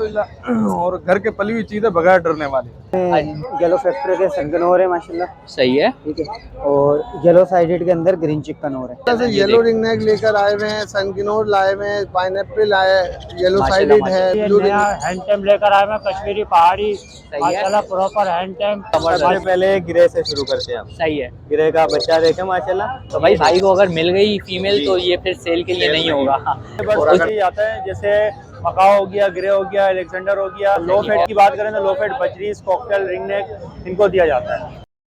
और घर के पली हुई चीज है बगैर डरने वाली। येलो फैक्ट्री के सनकनोर है माशाल्लाह। सही है। ठीक है। और येलो साइडेड के अंदर ग्रीन चिकनोर है। जैसे येलो रिंग नेक लेकर आए हुए हैं, सनकिनोर लाए हुए हैं, पाइनएप्पल आए, येलो साइडेड है, ब्लू रिंग हैंड टेम लेकर आए हैं कश्मीरी पहाड़ी माशाल्लाह प्रॉपर हैंड टेम। सबसे पहले गिरे से शुरू करते हैं। सही है। गिरे का बच्चा देखे माशाल्लाह। तो भाई को अगर मिल गई फीमेल तो ये फिर सेल के लिए नहीं होगा। आता है जैसे मकाओ हो गया, ग्रे हो गया, अलेक्जेंडर हो गया। लो फेट की बात करें तो लो फेट बजरीज, कॉकटेल, रिंग नेक इनको दिया जाता है।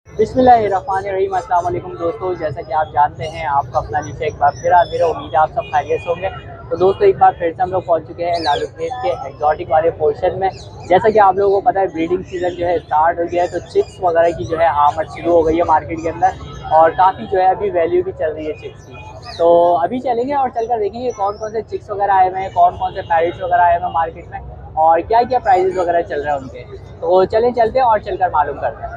बिस्मिल्लाहिर्रहमानिर्रहीम। अस्सलाम वालेकुम दोस्तों, जैसा कि आप जानते हैं आपका अपना नीचे एक बार फिर हाजिर है। उम्मीद है आप सब खैरियत से होंगे। तो दोस्तों एक बार फिर से हम लोग पहुंच चुके हैं लालू खेत के एग्जॉटिक वाले पोर्शन में। जैसा कि आप लोगों को पता है ब्रीडिंग सीजन जो है स्टार्ट हो गया है, तो चिक्स वगैरह की जो है आमद शुरू हो गई है मार्केट के अंदर, और काफ़ी जो है अभी वैल्यू भी चल रही है चिक्स की। तो अभी चलेंगे और चलकर देखेंगे कौन कौन से चिक्स वगैरह आए हुए हैं, कौन कौन से पैरेट्स वगैरह आए हुए हैं मार्केट में, और क्या क्या प्राइजेस वगैरह चल रहे हैं उनके। तो चलते हैं और चलकर मालूम करते हैं।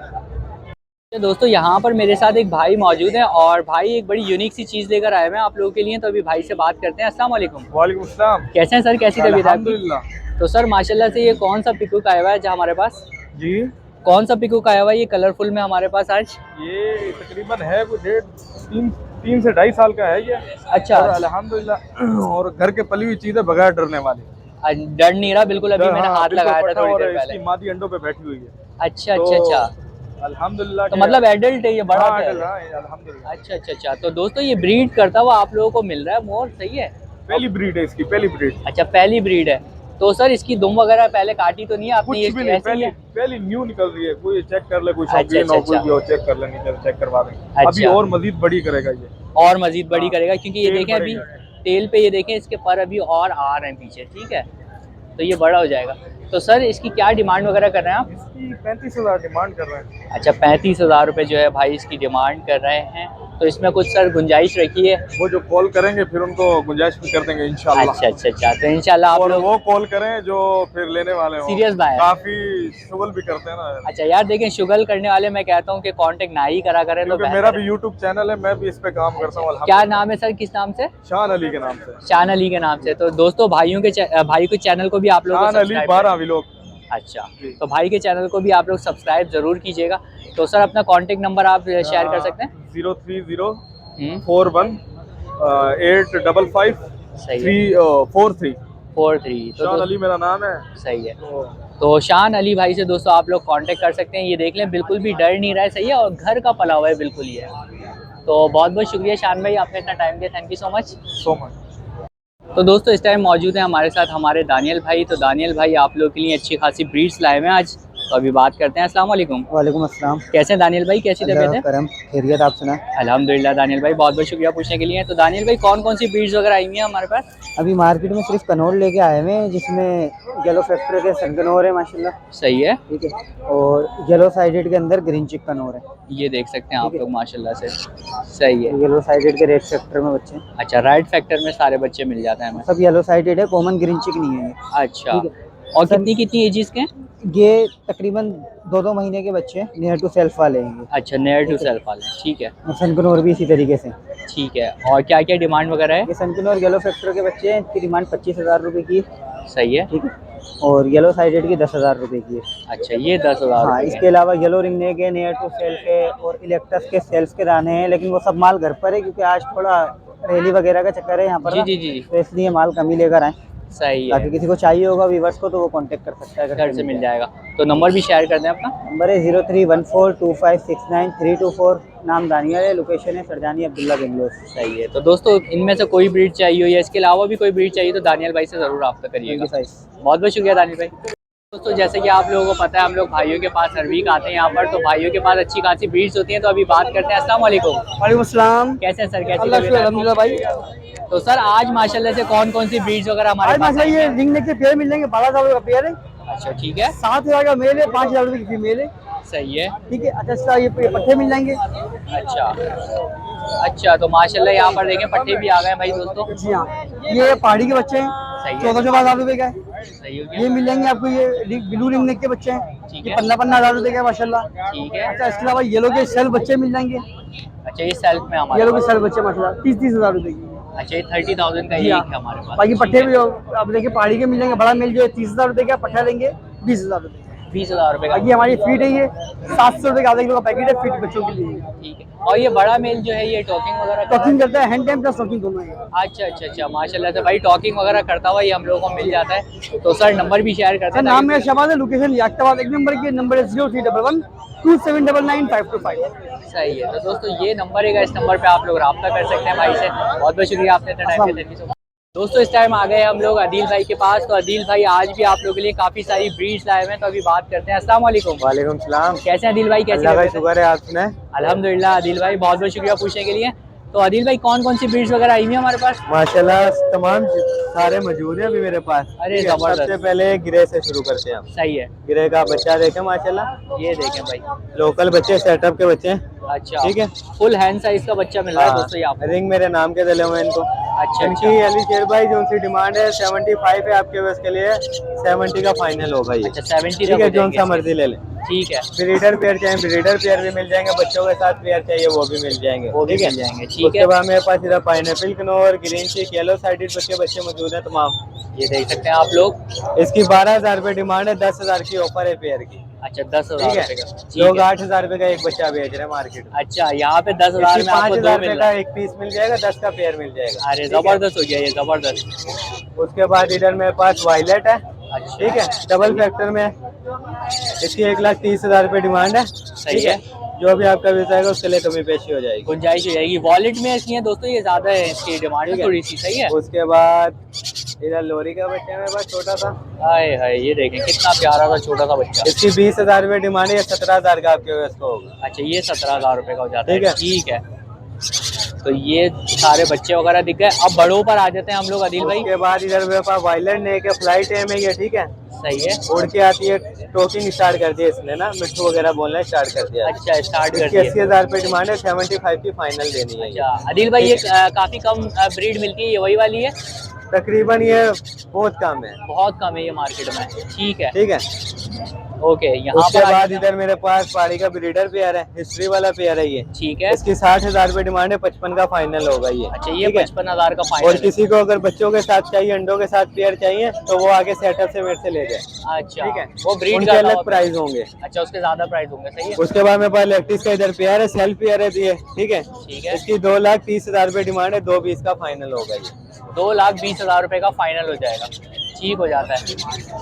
तो दोस्तों यहाँ पर मेरे साथ एक भाई मौजूद हैं और भाई एक बड़ी यूनिक सी चीज़ लेकर आए हुए हैं आप लोगों के लिए। तो अभी भाई से बात करते हैं। अस्सलाम वालेकुम। वालेकुम अस्सलाम। कैसे हैं सर, कैसी तबीयत है आपकी? अल्हम्दुलिल्लाह। तो सर माशाल्लाह से ये कौन सा पिकुक आया हुआ है जो हमारे पास? जी, कौन सा पिकुक आया हुआ है ये कलरफुल में हमारे पास आज? ये तकरीबन है वो तीन से 2.5 साल का है ये। अच्छा। और अल्हम्दुलिल्लाह, और घर के पली हुई चीज है बगैर डरने वाली। डर नहीं रहा बिल्कुल। अभी मैंने हाथ बिल्कुल लगाया था पट्टा, थोड़ी और देर पहले। इसकी मादी अंडों पे बैठी हुई है। अच्छा तो अच्छा अच्छा। अल्हम्दुलिल्लाह। तो मतलब एडल्ट है ये, बड़ा हाँ, है? अल्हम्दुलिल्लाह। अच्छा अच्छा अच्छा। तो दोस्तों ये ब्रीड करता हुआ आप लोगों को मिल रहा है मोर, सही है? पहली ब्रीड है इसकी, पहली ब्रीड। अच्छा पहली ब्रीड है। तो सर इसकी दुम वगैरह पहले काटी तो नहीं है आपने? कुछ ये भी नहीं, ऐसे ही है? पहली न्यू निकल रही है। कोई चेक कर ले, कोई अच्छा, शौकीन अच्छा, हो, कोई अच्छा। भी हो, चेक कर ले, नहीं चेक करवा देंगे। अभी अच्छा। और मजीद बड़ी करेगा ये। और मजीद बड़ी हाँ, करेगा क्योंकि ये टेल देखें अभी बढ़ेगा। टेल पे, ये देखें इसके पर अभी और आ रहे हैं पीछे, ठीक है? तो ये बड़ा हो जाएगा। तो सर इसकी क्या डिमांड वगैरह कर रहे हैं आप? इसकी 35,000 डिमांड कर रहे हैं। अच्छा 35,000 रुपये जो है भाई इसकी डिमांड कर रहे हैं। तो इसमें कुछ सर गुंजाइश रखी है? वो जो कॉल करेंगे फिर उनको गुंजाइश भी कर देंगे इंशाल्लाह। अच्छा अच्छा अच्छा। तो इंशाल्लाह आप और लोग वो कॉल करें जो फिर लेने वाले हो। सीरियस बात है। काफी शुगल भी करते हैं ना। अच्छा यार देखें, शुगल करने वाले मैं कहता हूँ कि कांटेक्ट ना ही करा करें तो क्योंकि बेहतर मेरा है। भी यूट्यूब चैनल है, मैं भी इस पे काम करता हूँ। क्या नाम है सर, किस नाम से? शान अली के नाम से। शान अली के नाम से। तो दोस्तों भाइयों के भाई के चैनल को भी आप लोग शान अली 12 व्लॉग। अच्छा, तो भाई के चैनल को भी आप लोग सब्सक्राइब जरूर कीजिएगा। तो सर अपना कांटेक्ट नंबर आप शेयर कर सकते हैं? 03041855343। सही है। 43। तो शान अली मेरा नाम है। सही है। तो शान अली भाई से दोस्तों आप लोग कांटेक्ट कर सकते हैं। ये देख लें बिल्कुल भी डर नहीं रहा है, सही है, और घर का पला हुआ है बिल्कुल ये। तो बहुत बहुत शुक्रिया शान भाई, आपने इतना टाइम दिया, थैंक यू सो मच। तो दोस्तों इस टाइम मौजूद हैं हमारे साथ हमारे दानियल भाई। तो दानियल भाई आप लोग के लिए अच्छी खासी ब्रीड्स लाए हुए हैं आज। तो अभी बात करते हैं। अस्सलाम वालेकुम। वालेकुम अस्सलाम। कैसे हैं दानियल भाई, कैसी तबीयत है? करम खैरियत, आप सुना? अल्हम्दुलिल्लाह दानियल भाई, बहुत बहुत शुक्रिया पूछने के लिए। तो दानियल भाई कौन कौन सी ब्रीड्स वगैरह आई हुई हैं हमारे पास? अभी मार्केट में सिर्फ कनौर लेके आए हुए हैं, जिसमें येलो फैक्ट्री के सनकनोर है माशाल्लाह। सही है। ठीक है। और येलो साइडेड के अंदर ग्रीन चिकनोर है। ये देख सकते हैं आप लोग माशाल्लाह से, सही है। येलो साइडेड के रेड फैक्टर में बच्चे। अच्छा राइट फैक्टर में सारे बच्चे मिल जाते हैं हमें? सब येलो साइडेड है, कॉमन ग्रीन चिक नहीं है ये। अच्छा। ठीक है। और सर, कितनी कितनी एजेस के हैं? ये तकरीबन 2-2 महीने के बच्चे नियर टू सेल्फ वाले हैं। अच्छा नियर टू सेल्फ वाले हैं, ठीक है। और सनकनोर भी इसी तरीके से। ठीक है। और क्या क्या डिमांड वगैरह है? ये सनकनोर येलो फैक्टर के बच्चे हैं, इनकी डिमांड 25,000 रुपये की। सही है। ठीक है। और येलो साइडेड की 10,000 रुपये की है। अच्छा ये 10,000। हाँ, इसके अलावा येलो रिंग नेक है, नियर टू सेल्फ है, और इलेक्ट्रस के सेल्स के दाने हैं, लेकिन वो सब माल घर पर है क्योंकि आज थोड़ा रैली वगैरह का चक्कर है यहाँ पर। जी जी जी। तो इसलिए माल कम ही लेकर आए। सही है। ताकि किसी को चाहिए होगा व्यूवर्स को तो वो कांटेक्ट कर सकता है, घर से मिल जाएगा। तो नंबर भी शेयर कर दें अपना। नंबर है 03142569 नाम दानियल है, लोकेशन है सरदानी अब्दुल्ला बेंगलोर। सही है। तो दोस्तों इनमें से कोई ब्रीड चाहिए हो या इसके अलावा भी कोई ब्रीड चाहिए तो दानियल भाई से ज़रूर रब्ता करिएगा। बहुत बहुत शुक्रिया दानियल भाई। दोस्तों जैसे कि आप लोगों को पता है हम लोग भाइयों के पास हर वीक आते हैं यहाँ पर। तो भाइयों के पास अच्छी खासी ब्रीड्स होती हैं। तो अभी बात करते हैं। अस्सलाम वालेकुम। वालेकुम अस्सलाम। कैसे हैं सर, कैसी अल्लाह तबीयत है? अल्हम्दुलिल्लाह भाई। तो सर आज माशाल्लाह से कौन कौन सी ब्रीड्स वगैरह हमारे आज पास माशाल्लाह ये रिंग नेक के पेयर मिल जाएंगे, 12,000 का पेयर है। अच्छा ठीक है। 7,000 का मेल है, 5,000 रुपये की फीमेल है। सही है। ठीक है। अच्छा ये पट्टे मिल जाएंगे। अच्छा अच्छा। तो माशाल्लाह यहाँ पर देखें पट्टे भी आ गए भाई दोस्तों। जी हाँ, ये पहाड़ी के बच्चे हैं, सही है। 14,000 रुपये का है। सही हो गया। ये मिल जाएंगे आपको, ये ब्लू रिंग नेक के बच्चे हैं, ठीक ये है। 15,000 रुपये का है माशाल्लाह। ठीक है। अच्छा इसके अलावा येलो के सेल बच्चे मिल जाएंगे। अच्छा ये सेल्फ में हमारे येलो के पास। सेल बच्चे माशाल्लाह 30,000 रुपये की। अच्छा, ये 30,000 का जी एक हाँ। है हमारे पास। बाकी पट्टे भी अब देखिए पहाड़ी के मिल जाएंगे, बड़ा मिल जो है 30,000 रुपये का, पट्टा लेंगे 20,000 रुपये। 20,000 रुपये का। बाकी हमारी फीट है ये 700 रुपये का आधा किलो का पैकेट है, फीट बच्चों के लिए। ठीक है। और ये बड़ा मेल जो है ये टॉकिंग वगैरह करता टॉकिंग करता है, हैंड टाइम प्लस टॉकिंग दोनों है। अच्छा अच्छा अच्छा, माशाल्लाह से भाई टॉकिंग वगैरह करता हुआ ये हम लोगों को मिल जाता है। तो सर नंबर भी शेयर करते सर हैं नाम ताकि- मेरा शबाज है, लोकेशन याकताबाद, एक नंबर के नंबर है 0311 2799 सही है। तो दोस्तों ये नंबर है, इस नंबर पे आप लोग रब्ता कर सकते हैं भाई से। बहुत बहुत शुक्रिया आपने इतना टाइम दिया, थैंक यू सो मच। दोस्तों इस टाइम आ गए हम लोग अदील भाई के पास। तो अदील भाई आज भी आप लोगों के लिए काफी सारी ब्रीड्स लाए हुए हैं, तो अभी बात करते हैं। अस्सलाम वालेकुम। वालेकुम सलाम। कैसे हैं अदील भाई, कैसे अल्लाह का हैं? शुक्र है, आप सुनाएं। अल्हम्दुलिल्लाह अदील भाई, बहुत बहुत शुक्रिया पूछने के लिए। तो अदील भाई कौन कौन सी ब्रीड्स वगैरह आई हुई हैं हमारे पास? माशाल्लाह तमाम सारे मौजूद हैं अभी मेरे पास। अरे ठीक है, जबरदस्त। सबसे पहले गिरे से शुरू करते हैं हम। सही है। गिरे का बच्चा देखें माशाल्लाह, ये देखें भाई। लोकल बच्चे, सेटअप के बच्चे हैं। अच्छा ठीक है। फुल हैंड साइज का बच्चा मिल रहा है दोस्तों ये हाँ, आपको। रिंग मेरे नाम के दिले हुए हैं इनको। अच्छा इनकी अली शेर भाई जो उनकी डिमांड है 75 है, आपके बस के लिए 70 का फाइनल होगा ये। अच्छा 70 ठीक है, जो सा मर्जी ले लें। ठीक है, ब्रीडर पेयर चाहिए, ब्रीडर पेयर भी मिल जाएंगे, बच्चों के साथ पेयर चाहिए वो भी मिल जाएंगे। वो भी ठीक है, मिल जाएंगे। ठीक उसके है, बाद मेरे पास इधर पाइनएप्पल कनोर, ग्रीन चीक, येलो साइडेड बच्चे मौजूद हैं तमाम। ये देख सकते हैं आप लोग। इसकी 12,000 रुपये डिमांड है, 10,000 की ऑफर है पेयर की। अच्छा 10,000 ठीक रुपए है, का। लोग ठीक है। 8,000 रुपये का एक बच्चा बेच रहे हैं मार्केट में। अच्छा यहाँ पे 10,000 में आपको दो 5,000 मिल रुपये रहा का है। एक पीस मिल जाएगा, 10 का पेयर मिल जाएगा। अरे ठीक है? जबरदस्त हो गया ये, जबरदस्त। उसके बाद इधर मेरे पास वायलेट है। अच्छा ठीक है, डबल फैक्टर में है। इसकी 1,30,000 रुपये डिमांड है। सही ठीक है। जो भी आपका विज आएगा उसके लिए कमी पेशी हो जाएगी। गुंजाइश हो जाएगी। वॉलेट में इसकी है दोस्तों, ये ज्यादा है इसकी डिमांड ठीक है। थोड़ी सी। सही है। उसके बाद इधर लोरी का बच्चा है मेरे पास छोटा सा। हाय हाय ये देखें कितना प्यारा सा छोटा सा बच्चा। इसकी 20,000 रुपये डिमांड है, 17,000 का आपके पास होगा। अच्छा ये 17,000 रुपए का हो जाता है। ठीक है। ठीक है। तो ये सारे बच्चे वगैरह दिख गए। अब बड़ों पर आ जाते हैं हम लोग अदिल भाई। उसके बाद इधर मेरे पास वायलेट ने के फ्लाइट टाइम है ये। ठीक है, सही है। उड़ के आती है, टोकिंग स्टार्ट कर दिया इसने ना, मिट्टू वगैरह बोलना स्टार्ट कर दिया। अच्छा स्टार्ट कर इसकी दिया। 80,000 रुपये डिमांड है, 75 की फाइनल देनी है। अच्छा अदिल भाई ये काफी कम ब्रीड मिलती है, ये वही वाली है? तकरीबन ये बहुत कम है। बहुत कम है ये मार्केट में। ठीक है। ठीक है। ओके यहाँ उसके पर आ बाद जाते हैं। इधर मेरे पास पहाड़ी का ब्रीडर पेयर है, हिस्ट्री वाला पेयर है ये। ठीक है। इसकी 60,000 रुपये डिमांड है, 55 का फाइनल होगा ये। अच्छा ये ठीक है? 55,000 का और फाइनल है। किसी को अगर बच्चों के साथ चाहिए, अंडों के साथ पेयर चाहिए तो वो आगे सेटअप से मेरे से ले जाए। अच्छा ठीक है, वो ब्रीड उनके अलग प्राइस होंगे। अच्छा उसके ज्यादा प्राइस होंगे। सही है। उसके बाद मेरे पास इलेक्ट्रिक का इधर पेयर है, सेल्फ पेयर है ये। ठीक है, ठीक है। इसकी 2,30,000 रुपये डिमांड है, 2,20 का फाइनल होगा ये। 2,20,000 रुपए का फाइनल हो जाएगा। ठीक हो जाता है।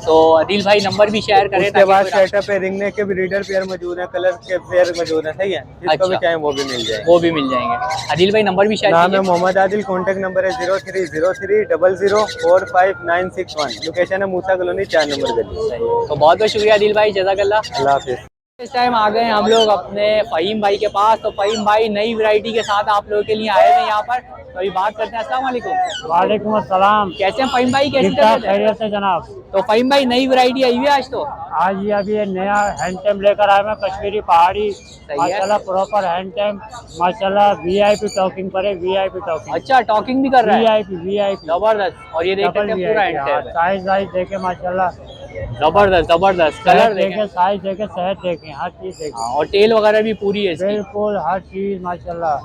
तो अदिल भाई नंबर भी शेयर करें उसके ताकि बाद कोई सेटअप है, रिंगनेक के ब्रीडर पेयर मौजूद है, कलर के पेयर मौजूद है। सही है, जिसको भी अच्छा। चाहे वो भी मिल जाए। वो भी मिल जाएंगे। अदिल भाई नंबर भी शेयर नाम है कीजिए। मोहम्मद आदिल, कॉन्टैक्ट नंबर है 03030045,961। लोकेशन है मूसा कॉलोनी 4 नंबर गली। सही है। तो बहुत बहुत शुक्रिया अदिल भाई, जज़ाकल्लाह। अल्लाह हाफिज़। इस टाइम आ गए हम लोग अपने फ़हीम भाई के पास। तो फ़हीम भाई नई वैरायटी के साथ आप लोगों के लिए आए हैं यहाँ पर। तो अभी बात करते हैं। अस्सलाम वालेकुम। वालेकुम अस्सलाम। कैसे हैं फ़हीम भाई, कैसी ठीक-ठाक, तबीयत है? खैरियत से जनाब। तो फ़हीम भाई नई वैरायटी आई हुई है आज तो? आज ये अभी ये नया हैंड टाइम लेकर आए मैं, कश्मीरी पहाड़ी है। माशाल्लाह, प्रॉपर हैंड टाइम माशाल्लाह, वीआईपी टॉकिंग पर है, वीआईपी टॉकिंग, अच्छा टॉकिंग भी कर रहा है। वीआईपी जबरदस्त। और ये देख सकते हैं पूरा हैंड है। साइज वाइज देखे माशाल्लाह, जबरदस्त जबरदस्त। कलर कलर देखें। देखे, साइज देखे, सेहत देखे, हर चीज देखे, हाँ, और टेल वगैरह भी पूरी है इसकी। बिल्कुल हर चीज माशाल्लाह।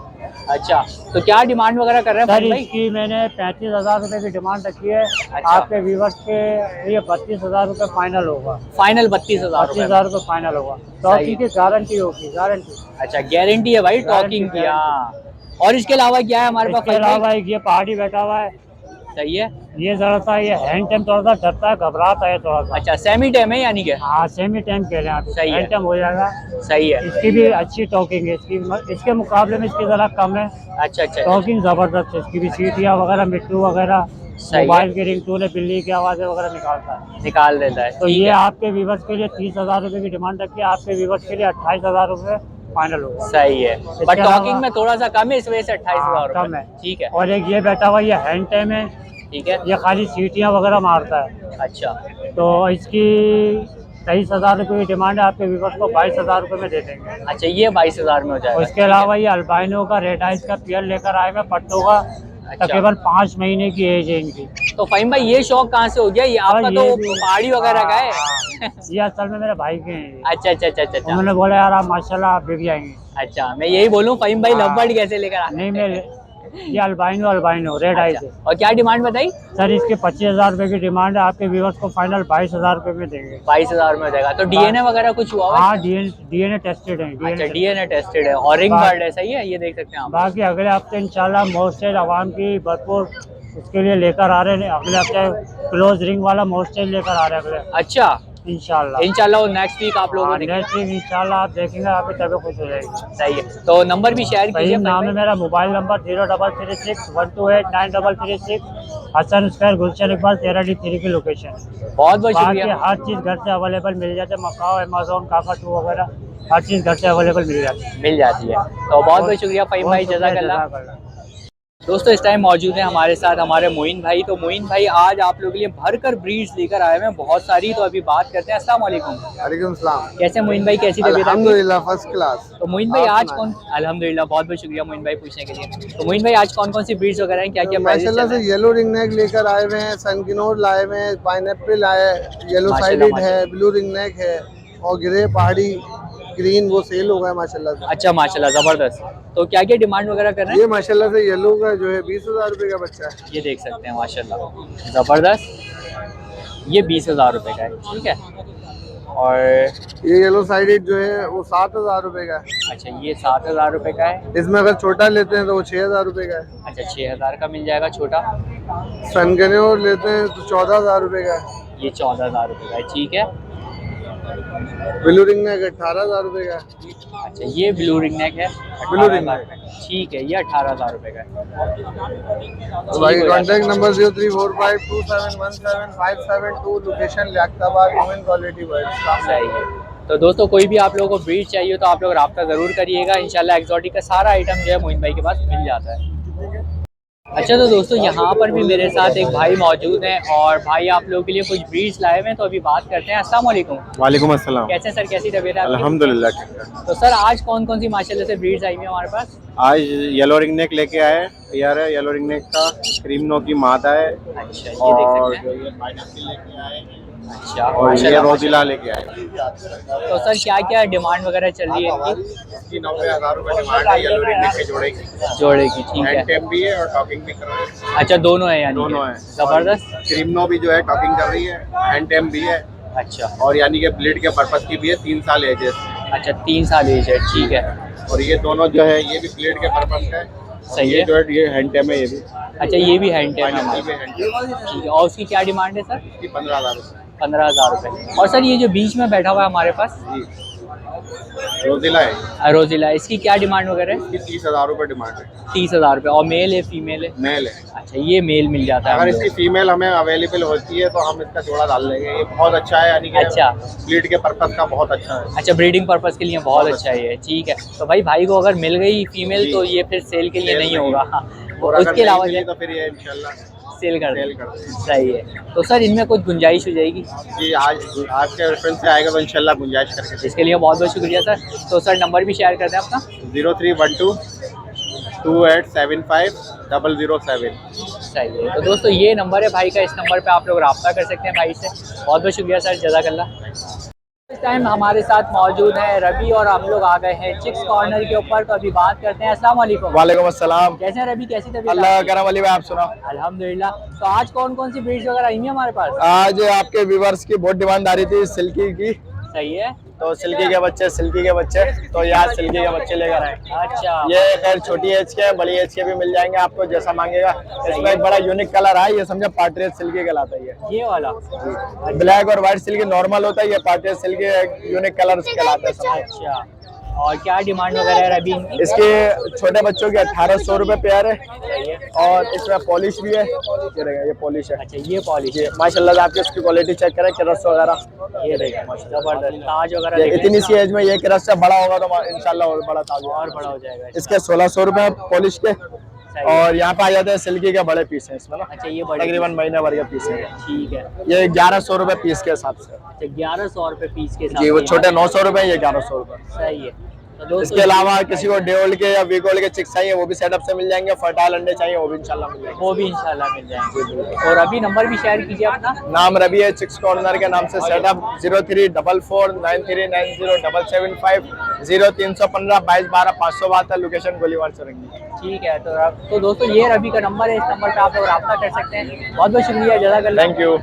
अच्छा तो क्या डिमांड वगैरह कर रहे हैं सर फ़हीम भाई? इसकी मैंने 35,000 रुपए की डिमांड रखी है। अच्छा। आपके व्यूवर्स के लिए 32,000 रुपए फाइनल होगा। फाइनल 32,000 रुपए। 32,000 रुपए फाइनल होगा। टॉकिंग की गारंटी होगी, गारंटी। अच्छा गारंटी है भाई टॉकिंग की। हाँ और इसके अलावा क्या है हमारे पास इसके फ़हीम भाई? अलावा एक ये पहाड़ी बैठा हुआ है, सही है। ये जरा सा ये हैंड टाइम थोड़ा सा डरता है, घबराता है थोड़ा सा। अच्छा सेमी टाइम है यानी कि? हाँ सेमी टाइम कह रहे हैं आप, सही है। हैंड टाइम हो जाएगा। सही है। इसकी भी अच्छी टॉकिंग है, इसके मुकाबले में इसकी जरा कम है। अच्छा अच्छा टॉकिंग जबरदस्त है इसकी भी, सीटियाँ वगैरह, मिट्टू वगैरह, सही है। मोबाइल की रिंगटोन, बिल्ली की आवाज़ें वगैरह निकालता है। निकाल देता है। तो ठीक ये है। आपके व्यूवर्स के लिए 30,000 रुपए की डिमांड रखी है, आपके व्यूवर्स के लिए 28,000 रुपए फाइनल होगा। सही है। बट अलावा- टॉकिंग में थोड़ा सा कम है, इस वजह से 28,000 कम है। ठीक है। और एक ये बैठा हुआ ये हैंड टाइम है, ठीक है। ये खाली सीटियाँ वगैरह मारता है। अच्छा तो इसकी 23,000 रुपये की डिमांड है, आपके व्यूवर्स को 22,000 रुपये में दे देंगे। अच्छा ये 22,000 में हो और जाएगा। इसके अलावा ये अल्बाइनो का रेड आइस का पेयर लेकर आए मैं, पट्टों का, तकरीबन 5 महीने की एज है इनकी। तो फ़हीम भाई ये शौक कहाँ से हो गया? ये आपका और तो ये भी- पहाड़ी वगैरह का है। ये असल में मेरे भाई के हैं ये। अच्छा अच्छा अच्छा अच्छा अच्छा। उन्होंने बोला यार आप माशाल्लाह आप बिक जाएंगे। अच्छा मैं यही बोलूँ फ़हीम भाई हाँ। लव बर्ड कैसे लेकर आते नहीं मैं ये अल्बाइनो रेड आई से। और क्या डिमांड बताई? सर इसके 25,000 रुपए की डिमांड है, आपके व्यूअर्स को फाइनल 22,000 रुपए में देंगे। 22,000 में हो जाएगा। तो डीएनए वगैरह कुछ हुआ? हाँ डीएनए टेस्टेड है। अच्छा डीएनए टेस्टेड है और रिंग बर्ड है, सही है, ये देख सकते हैं आप। बाकी अगले हफ्ते इंशाल्लाह मोस्टेज आवाम की भरपूर उसके लिए लेकर आ रहे हैं। अगले हफ्ते क्लोज रिंग वाला मोस्टेज लेकर आ रहे हैं अगले। अच्छा इंशाल्लाह वो नेक्स्ट वीक आप लोगों को नेक्स्ट वीक इंशाल्लाह आप देखेंगे, आपकी तबीयत खुश हो जाएगी। सही है। तो नंबर भी शेयर कीजिए। नाम है मेरा, मोबाइल नंबर 0361289336, हसन स्क्वायर गुलशन इकबाल 13D3 की लोकेशन। बहुत बहुत शुक्रिया। हर चीज़ घर से अवेलेबल मिल जाते हैं, मकाओ अमेज़न काकाटू वगैरह हर चीज़ घर से अवेलेबल मिल जाती है। तो बहुत बहुत शुक्रिया फ़हीम भाई, जज़ाकल्लाह। दोस्तों इस टाइम मौजूद है हमारे साथ हमारे मोइन भाई। तो मोइन भाई आज आप लोगों के लिए भरकर ब्रीड्स लेकर आए हैं बहुत सारी। तो अभी बात करते हैं। अस्सलाम वालेकुम। वालेकुम सलाम। कैसे मोइन भाई, कैसी तबीयत? अल्हम्दुलिल्लाह फर्स्ट क्लास। तो मोइन भाई आज कौन? अल्हम्दुलिल्लाह, बहुत बहुत शुक्रिया मोइन भाई पूछने के लिए। तो मोइन भाई आज कौन कौन सी ब्रीड्स वगैरह हैं, क्या क्या प्राइस? माशाल्लाह से येलो रिंग नेक लेकर आए हुए हैं, सनगिनोर लाए हुए हैं, पाइनएप्पल आए, येलो साइडेड है, ब्लू रिंग नेक है और ग्रे पहाड़ी ग्रीन वो सेल हो गया माशाल्लाह से। अच्छा माशाल्लाह, जबरदस्त। तो क्या क्या डिमांड वगैरह कर रहे हैं? ये माशाल्लाह से येलो का जो है 20,000 रुपए का बच्चा है। ये देख सकते हैं माशाल्लाह जबरदस्त। ये 20,000 रुपए का है, ठीक है। और ये येलो साइडेड जो है वो 7,000 रुपए का है। अच्छा ये 7,000 रुपए का है। इसमें अगर छोटा लेते हैं तो वो 6,000 रुपए का है। अच्छा 6,000 का मिल जाएगा छोटा। सनगिनोर लेते हैं तो 14,000 रुपए का है। ये 14,000 रुपए का है, ठीक है। ब्लू रिंग नेक 18,000 रुपए का है। अच्छा ये ब्लू रिंग नेक है, ब्लू रिंग 18,000 रुपए का, ठीक है। ये 18,000 रुपए का है। तो भाई contact number 0345271757 location Liaquatabad women quality birds. सही है। तो दोस्तों कोई भी आप लोगों को ब्रीड चाहिए तो आप लोग रब्ता ज़रूर करिएगा। इंशाल्लाह एक्सोटिक का सारा आइटम जो है मोइन भाई के पास मिल जाता है। अच्छा तो दोस्तों यहाँ पर भी मेरे साथ एक भाई मौजूद हैं और भाई आप लोगों के लिए कुछ ब्रीड्स लाए हुए हैं। तो अभी बात करते हैं। अस्सलाम वालेकुम। वालेकुम अस्सलाम। कैसे सर, कैसी तबीयत है? अल्हम्दुलिल्लाह। तो सर आज कौन कौन सी माशाल्लाह से ब्रीड्स आई हुई हैं हमारे पास? आज येलो रिंग नेक लेके आए यार है, येलो रिंग नेक का क्रीम नो की मादा है। अच्छा ये और देख सकते हैं। ये पाइनएप्पल लेके आए हैं अच्छा और ये माशाल्लाह, रोजिला लेके आए। तो सर क्या क्या डिमांड वगैरह चल रही है इनकी? इसकी 90,000 रुपए डिमांड है येलो रिंग नेक के जोड़े की। जोड़े की, ठीक हैंड है। टेप भी है और टॉकिंग भी कर रहे हैं। अच्छा दोनों है यानी? दोनों है। जबरदस्त। क्रीम नो भी जो है टॉकिंग कर रही है, हैंड टेप भी है अच्छा और यानी कि ब्लीड के पर्पस की भी है। 3 साल एज है। अच्छा 3 साल एज है, ठीक है। और ये दोनों जो है ये भी ब्लीड के पर्पस का है। सही ये है। जो है ये हैंड टेप है ये भी। अच्छा ये भी हैंड टेप है पाइनएप्पल हमारे, भी हैंड टेप। ठीक है। और उसकी क्या डिमांड है सर? इसकी 15,000 रुपए। 15,000 रुपये। और सर ये जो बीच में बैठा हुआ है हमारे पास जी रोजिला है। रोजिला, इसकी क्या डिमांड वगैरह है? इसकी 30,000 रुपए डिमांड है। 30,000 रुपये। और मेल है फीमेल है? मेल है। अच्छा ये मेल मिल जाता है अगर हम इसकी लोग। फीमेल हमें अवेलेबल होती है तो हम इसका जोड़ा डाल लेंगे। ये बहुत अच्छा है, यानी कि अच्छा। ब्लीड के पर्पस का बहुत अच्छा है। अच्छा ब्रीडिंग पर्पस के लिए बहुत अच्छा है ये, ठीक है। तो भाई को अगर मिल गई फीमेल जी। तो ये फिर सेल के लिए सेल नहीं नहीं होगा। हाँ। और अगर उसके अलावा नहीं मिली तो फिर ये इंशाल्लाह सेल कर सेल दें। कर दें। सही है। तो सर इनमें कुछ गुंजाइश हो जाएगी? जी आज के रेफरेंस से आएगा तो इंशाल्लाह गुंजाइश करके। इसके लिए बहुत बहुत शुक्रिया सर। तो सर नंबर भी शेयर कर दें अपना। 0312 2875 007। सही है। तो दोस्तों ये नंबर है भाई का, इस नंबर पे आप लोग रब्ता कर सकते हैं भाई से। बहुत बहुत शुक्रिया सर, जज़ाकल्लाह। इस टाइम हमारे साथ मौजूद है रवि और हम लोग आ गए हैं चिक्स कॉर्नर के ऊपर। तो अभी बात करते हैं। अस्सलाम वालेकुम। वालेकुम अस्सलाम। कैसे हैं रवि, कैसी तबीयत? अल्लाह करम वाली भाई, आप सुनाओ। अल्हम्दुलिल्लाह। तो आज कौन कौन सी ब्रीड्स वगैरह आई हैं हमारे पास? आज आपके व्यूवर्स की बहुत डिमांड आ रही थी सिल्की की, सही है। तो सिल्की के बच्चे तो यार सिल्की के बच्चे लेकर आए। अच्छा ये खैर छोटी एज के हैं, बड़ी एज के भी मिल जाएंगे आपको जैसा मांगेगा। इसमें एक बड़ा यूनिक कलर है, ये समझो पार्टरेज सिल्की कहलाता है। ये वाला ब्लैक और व्हाइट सिल्की नॉर्मल होता है, ये पार्टरेज सिल्की यूनिक कलर कहलाता है समझो। अच्छा और क्या डिमांड वगैरह है रवि इनकी? इसके छोटे बच्चों के 1800 रुपए पेयर है और इसमें पॉलिश भी है। ये देखिए ये पॉलिश है। अच्छा ये पॉलिश ये माशाल्लाह से आपकी इसकी क्वालिटी चेक करें, किरस वगैरह ये देखिए जबरदस्त ताज वगैरह ये देखें। इतनी सी एज में ये किरस से बड़ा होगा तो इंशाल्लाह और बड़ा ताज और बड़ा हो जाएगा। इसके 1600 रुपए पॉलिश के। सही है। और यहाँ पे आ जाते हैं सिल्की के बड़े पीस हैं इसमें ना, अच्छा ये बड़े तकरीबन महीने भर के पीस है। ठीक है। ये 1100 रुपए पीस के हिसाब से। अच्छा 1100 रुपये पीस के साथ जी वो ये छोटे 900 रुपए, ये 1100 रुपए। सही है। दोस्तों इसके अलावा किसी को डेओल के या वीगोल के चिक्स चाहिए वो भी सेटअप से मिल जाएंगे, फर्टाइल अंडे चाहिए वो भी इंशाल्लाह मिल जाएंगे। वो भी इंशाल्लाह मिल जाएंगे। और अभी नंबर भी शेयर कीजिए अपना। नाम रवि है, चिक्स कॉर्नर के नाम से सेटअप 0344939075 0315 2212 572, लोकेशन गोलीवार चौरंगी। ठीक है, तो दोस्तों ये रवि का नंबर है, इस नंबर पे आप लोग रब्ता कर सकते हैं। बहुत बहुत शुक्रिया, जज़ाकल्लाह। Thank you.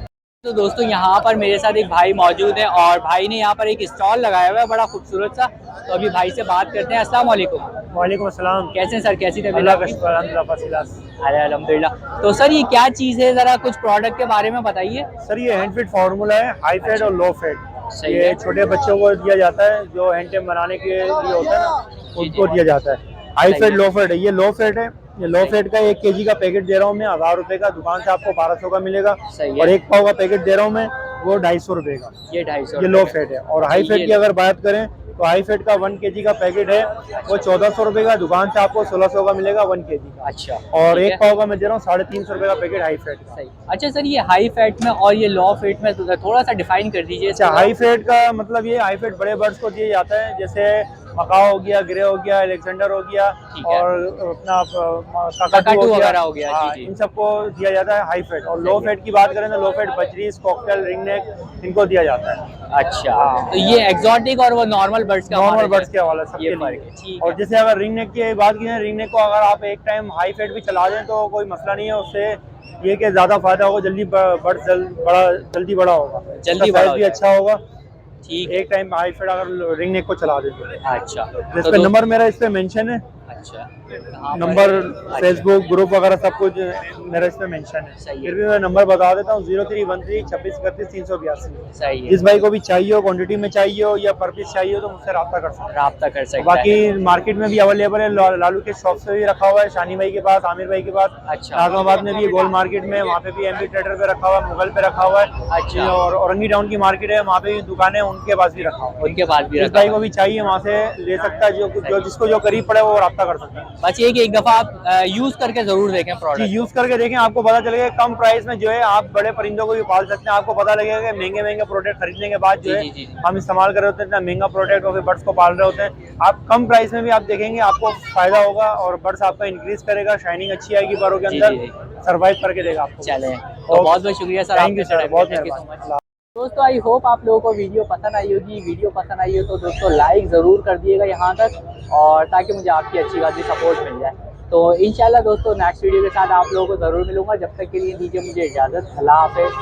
तो दोस्तों यहाँ पर मेरे साथ एक भाई मौजूद है और भाई ने यहाँ पर एक स्टॉल लगाया हुआ है बड़ा खूबसूरत सा। तो अभी भाई से बात करते हैं। अस्सलाम वालेकुम। वालेकुम अस्सलाम। कैसे हैं सर, कैसी तबीयत अल्लाह का आपकी? शुक्र, अल्हम्दुलिल्लाह। अरे अल्हम्दुलिल्लाह। तो सर ये क्या चीज़ है, ज़रा कुछ प्रोडक्ट के बारे में बताइए। सर ये हैंड फिट फार्मूला है, हाई फेट और लो फेट। सही ये है। छोटे बच्चों को दिया जाता है, जो हैंड टेम बनाने के लिए होता है ना, उनको दिया जाता है। हाई सही फेट है। लो फेट है, ये लो फेट है। ये लो फेट का 1 kg का पैकेट दे रहा हूँ मैं 1000 रुपए का, दुकान से आपको 1200 का मिलेगा। सही है। और 1 पाव का पैकेट दे रहा हूँ मैं, वो 250 रुपए का। ये 250 ये लो फेट है। और हाई अच्छा, फेट ये की अगर बात करें तो हाई फेट का 1 kg का पैकेट है, वो 1400 रुपए का, दुकान से आपको 1600 का मिलेगा 1 kg का। अच्छा। और ठीक 1 है। पाव का मैं दे रहा हूँ 350 रुपए का पैकेट हाई फेट का। सही। अच्छा सर, ये हाई फैट में और ये लो फेट में थोड़ा सा डिफाइन कर दीजिए। अच्छा, हाई फेट का मतलब ये हाई फेट बड़े बर्ड्स को दिया जाता है, जैसे मकाओ हो गया, ग्रे हो गया, अलेक्जेंडर हो गया, ठीक है। और अपना काकाटू वगैरह हो गया। हाँ, जी जी। इन सबको दिया जाता है हाई फेट। और लो फेट की बात करें तो लो फेट बजरीज, कॉकटेल, रिंगनेक, इनको दिया जाता है। अच्छा, तो ये एक्सोटिक और वो नॉर्मल बर्ड्स का नॉर्मल हमारे बर्ड्स के हवाले सबके ये लिए। फर्क है। ठीक और है। जैसे अगर रिंगनेक की बात की जाए, रिंगनेक को अगर आप एक टाइम हाई फेट भी चला दें तो कोई मसला नहीं है, उससे ये कि ज्यादा फायदा होगा, जल्दी जल्दी बड़ा होगा, जल्दी उसका बड़ा size भी हो अच्छा होगा। ठीक। एक टाइम हाई फेट अगर रिंगनेक को चला दें तो। अच्छा, जिस तो पे नंबर मेरा इस पे मेंशन है, अच्छा कहाँ पर नंबर, है? फेसबुक ग्रुप वगैरह सब कुछ मेरा इस पे मेंशन है। सही है। फिर भी मैं नंबर बता देता हूँ 0313 26 31 382। सही है। जिस भाई को भी चाहिए हो, क्वांटिटी में चाहिए हो या पर पीस चाहिए हो, तो मुझसे रब्ता कर सकते हैं। राब्ता कर सकता बाकी है। मार्केट में भी अवेलेबल है, लालू के शॉप से भी रखा हुआ है, शानी भाई के पास, आमिर भाई के पास। अच्छा। नाजमाबाद में भी गोल मार्केट में, वहाँ पे भी एमपी ट्रेडर पे रखा हुआ है, मुगल पे रखा हुआ है। अच्छा। और औरंगी टाउन की मार्केट है, वहाँ पे भी दुकानें, उनके पास भी रखा हुआ है। उनके पास भी जिस रखा भाई हुआ को भी चाहिए वहाँ से ले सकता है, जो जिसको जो करीब पड़े वो रब्ता कर सकता है। है। बस ये कि एक दफा आप यूज करके जरूर देखें जी, प्रोडक्ट। यूज करके देखें, आपको पता चलेगा कम प्राइस में जो है आप बड़े परिंदों को भी पाल सकते हैं। आपको पता लगेगा कि महंगे महंगे प्रोडक्ट खरीदने के बाद जो है जी, जी, जी। हम इस्तेमाल कर रहे होते हैं, इतना महंगा प्रोडक्ट और फिर बर्ड्स को पाल रहे होते हैं। आप कम प्राइस में भी आप देखेंगे, आपको फायदा होगा और बर्ड्स आपका इंक्रीज करेगा, शाइनिंग अच्छी आएगी परों के जी, अंदर, जी, जी। सर्वाइव करके देगा आपको। चलें, तो बहुत बहुत शुक्रिया सर। थैंक यू सर, बहुत थैंक यू सो मेहरबानी। मच। दोस्तों आई होप आप लोगों को वीडियो पसंद आई होगी। वीडियो पसंद आई हो तो दोस्तों लाइक ज़रूर कर दिएगा यहाँ तक, और ताकि मुझे आपकी अच्छी खासी सपोर्ट मिल जाए। तो इंशाल्लाह दोस्तों नेक्स्ट वीडियो के साथ आप लोगों को ज़रूर मिलूंगा। जब तक के लिए दीजिए मुझे इजाज़त। अल्लाह हाफ़िज़।